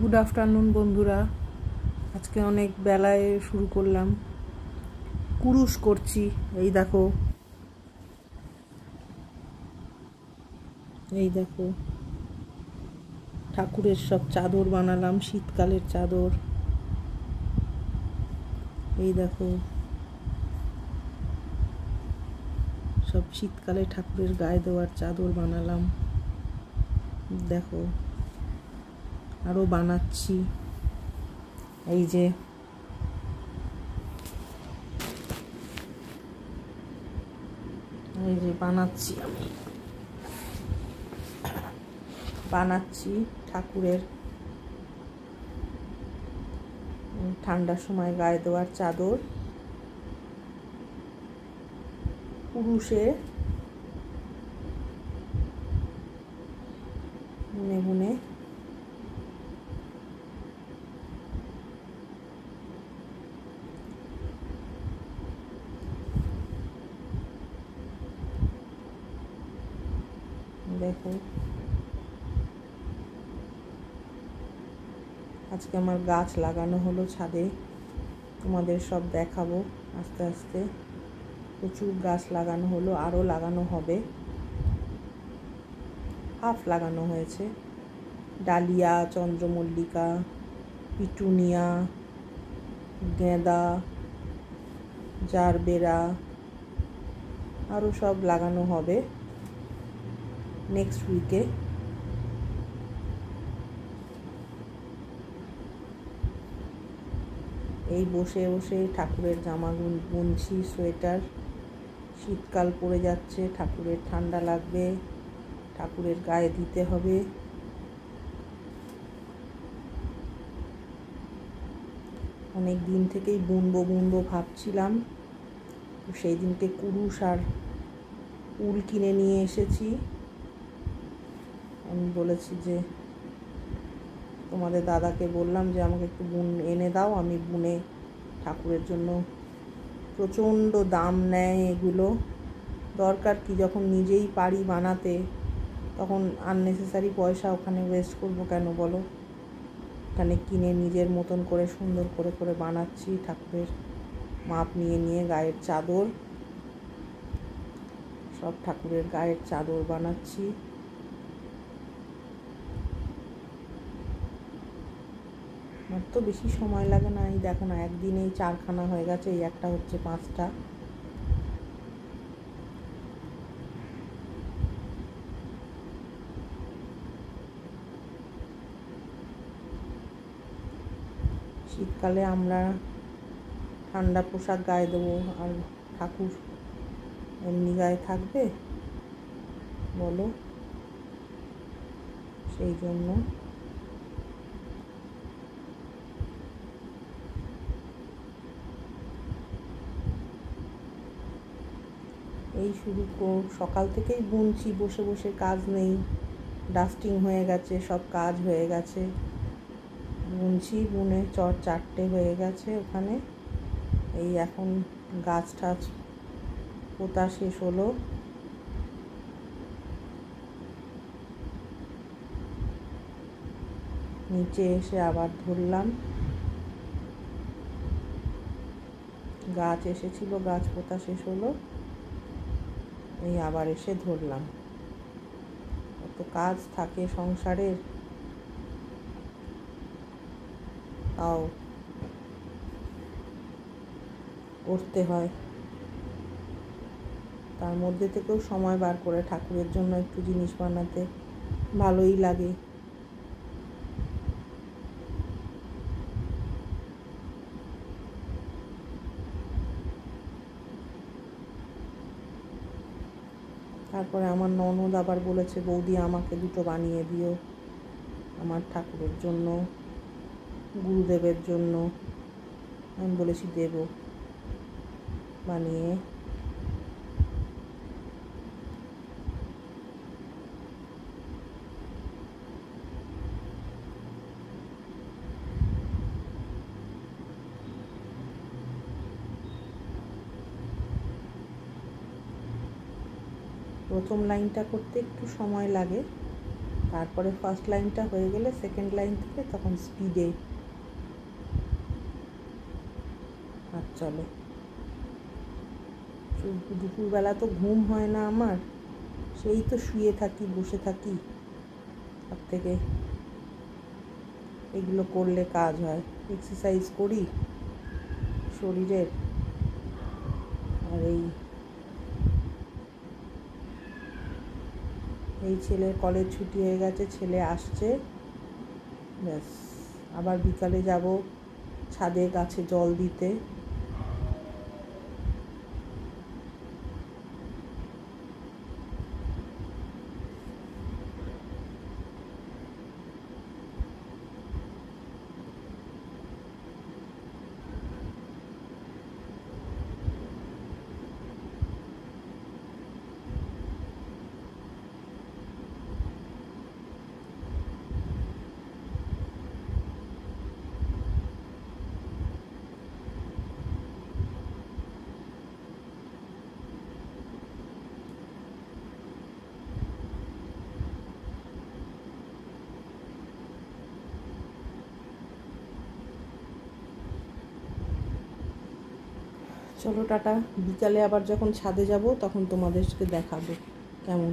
Good afternoon বন্ধুরা। আজকে অনেক বেলায় শুরু করলাম, কুরুশ করছি। এই দেখো ঠাকুরের সব চাদর বানালাম, শীতকালের চাদর। এই দেখো সব শীতকালে ঠাকুরের গায়ে দেওয়ার চাদর বানালাম। দেখো আরো বানাচ্ছি। এই যে বানাচ্ছি ঠাকুরের ঠান্ডার সময় গায়ে দেওয়ার চাদর। কুরুশে বুনে বুনে দেখো আজকে আমার গাছ লাগানো হলো ছাদে, তোমাদের সব দেখাবো আস্তে আস্তে। প্রচুর গাছ লাগানো হলো, আরও লাগানো হবে। হাফ লাগানো হয়েছে, ডালিয়া, চন্দ্রমল্লিকা, পিটুনিয়া, গেঁদা, জারবেরা, আরও সব লাগানো হবে নেক্সট উইকে। এই বসে বসে ঠাকুরের জামা বুনছি, সোয়েটার। শীতকাল পড়ে যাচ্ছে, ঠাকুরের ঠান্ডা লাগবে, ঠাকুরের গায়ে দিতে হবে। অনেক দিন থেকেই বুনবো ভাবছিলাম, সেই দিনকে কুরুশ আর উল কিনে নিয়ে এসেছি। আমি বলেছি যে তোমাদের দাদাকে বললাম যে আমাকে একটু এনে দাও, আমি বুনে ঠাকুরের জন্য। প্রচণ্ড দাম নেয় এগুলো, দরকার কি, যখন নিজেই পারি বানাতে তখন আননেসেসারি পয়সা ওখানে ওয়েস্ট করবো কেন বলো। এখানে কিনে নিজের মতন করে সুন্দর করে করে বানাচ্ছি। ঠাকুরের মাপ নিয়ে গায়ের চাদর, সব ঠাকুরের গায়ের চাদর বানাচ্ছি। আমার তো বেশি সময় লাগে না। এই দেখো না, একদিনেই 4খানা হয়ে গেছে, এই একটা হচ্ছে 5টা। শীতকালে আমরা ঠান্ডা পোশাক গায়ে দেবো, আর ঠাকুর এমনি গায়ে থাকবে বলো, সেই জন্য। এই শুরু সকাল থেকেই বুনছি, বসে বসে কাজ নেই, ডাস্টিং হয়ে গেছে, সব কাজ হয়ে গেছে। বুনছি, বুনে 4টে হয়ে গেছে ওখানে। এই এখন গাছ টাছ পোতা শেষ হলো। নিচে এসে আবার ধরলাম, গাছ এসেছিল, গাছ পোতা শেষ হলো, এই আবার এসে ধরলাম। কত কাজ থাকে সংসারের, তাও করতে হয়। তার মধ্যে থেকেও সময় বার করে ঠাকুরের জন্য একটু জিনিস বানাতে ভালোই লাগে। তারপরে আমার ননদ আবার বলেছে, বৌদি আমাকে 2টো বানিয়ে দিও আমার ঠাকুরের জন্য, গুরুদেবের জন্য। আমি বলেছি দেব বানিয়ে। প্রথম লাইনটা করতে একটু সময় লাগে, তারপরে ফার্স্ট লাইনটা হয়ে গেলে সেকেন্ড লাইন থেকে তখন স্পিডে হাত চলে। দুপুরবেলা তো ঘুম হয় না আমার, সেই তো শুয়ে থাকি বসে থাকি, তার থেকে এগুলো করলে কাজ হয়। এক্সারসাইজ করি শরীরের। আর এই ছেলের কলেজ ছুটি হয়ে গেছে, ছেলে আসছে, ব্যাস আবার বিকালে যাব ছাদে গাছে জল দিতে। চলো টাটা, বিকালে আবার যখন ছাদে যাব তখন তোমাদেরকে দেখাবো কেমন